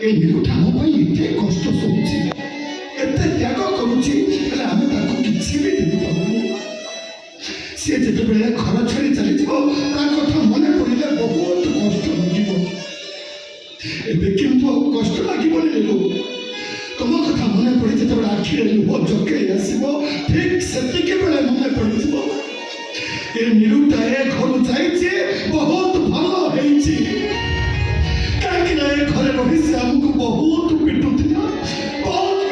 ए निरुटा हम भाई इतने कष्ट सोची इतने त्याग करूची हेले आमे ताको किछि भी देबी पाबनु से जेते बेले घर छाड़ी चली जीवो ता कथा मने पड़िले बहुत कष्ट लागिबो एबे किंतु कष्ट लागिबो नेलो तुम कथा मने पड़ी जेते बेले आखिरे लुह जके आसीबो ठीक सेतिके बेले मने पड़ी जीवो ए निरुटा ए घर जाइछे बहुत भलो हेइछि काहे ना ए घरे रहि से हमको बहुत पिटुथिला बहुत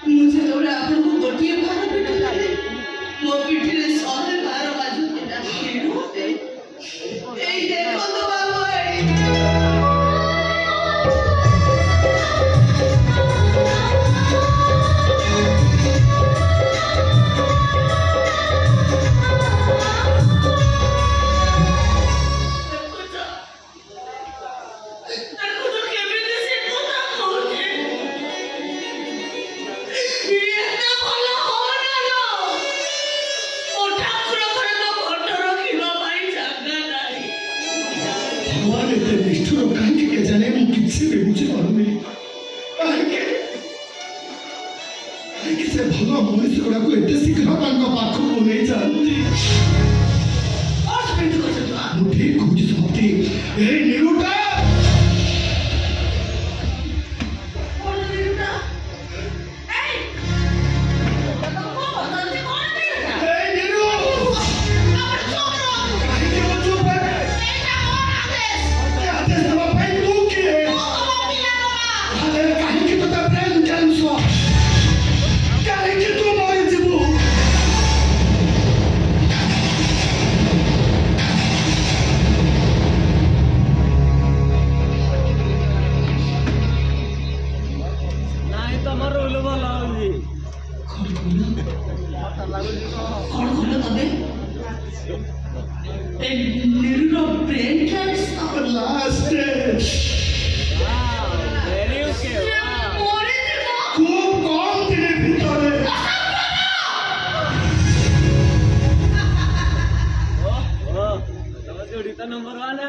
मुझे तो आपन को गोटिए भार पिटला मो पिठिले सरे भार बाजू केटा खेलुते एई देखो तो बाबू भलो मनुष्य गुड़ा को एते शीघ्र पाख को नहीं जानती ठीक कहूँ समति ए निरुटा नंबर 1 है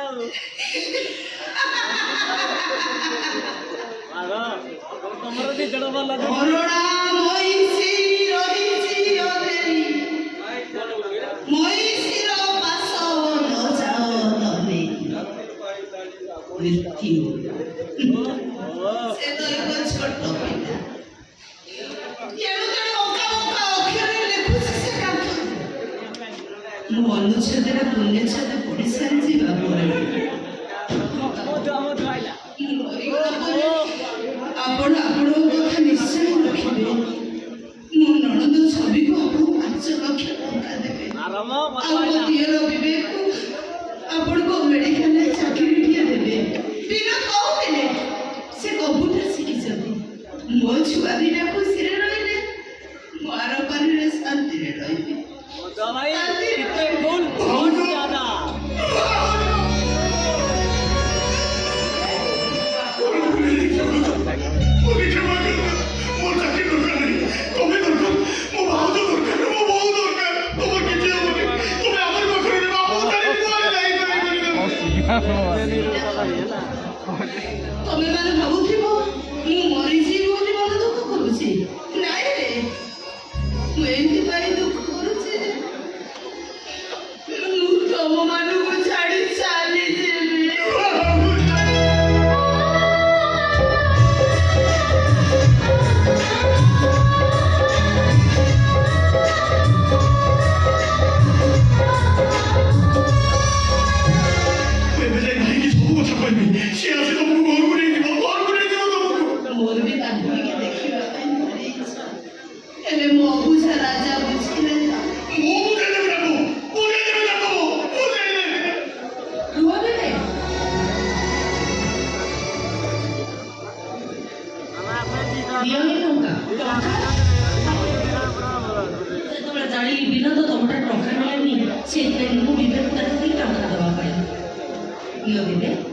आगा तमरो दी जड़ वाला कोरोना मोइसी रहिछि ओदेरी मोइसी रो पासो न जाओ तमे मृत्यु से तो एक छोटो पिला येनु के ओका ओका अक्षरे लेखुछि से कांत मो अनुच्छेदरे पुण्यच्छेद पड़ी सारिछि बाबू आपण आपण कथा निश्चय रखिबे मो ननद छवि को आपण 5 लाख टका देबे आराम मत दियर विवेक आपण को मेडिकल चाकरी दिए देबे बिना कहूतिले से कंप्यूटर सिखि छथि मो छुआ दिना खुशी रे रहिले मार परिरे शांति रे रहिबे दवाई इतने फूल बहुत ज्यादा तमे माने भाबुथिबो मु मरि जीवो बोली मन दुख करूछि नाइ रे मु एंति पाई दुख करूछि मु तम मानु को छाड़ी चाली जेबी मोर भी ताकुनी के देखिबा पाई मोरे इच्छा एले मो बुझा राजा बुझिले मो मुझे देबे डाको ସେଇଥିପାଇଁ ମୁଁ ବିବେକ ତାକୁ ହିଁ ଟଙ୍କା ଦେବା ପାଇଁ ନିଅ ବିବେକ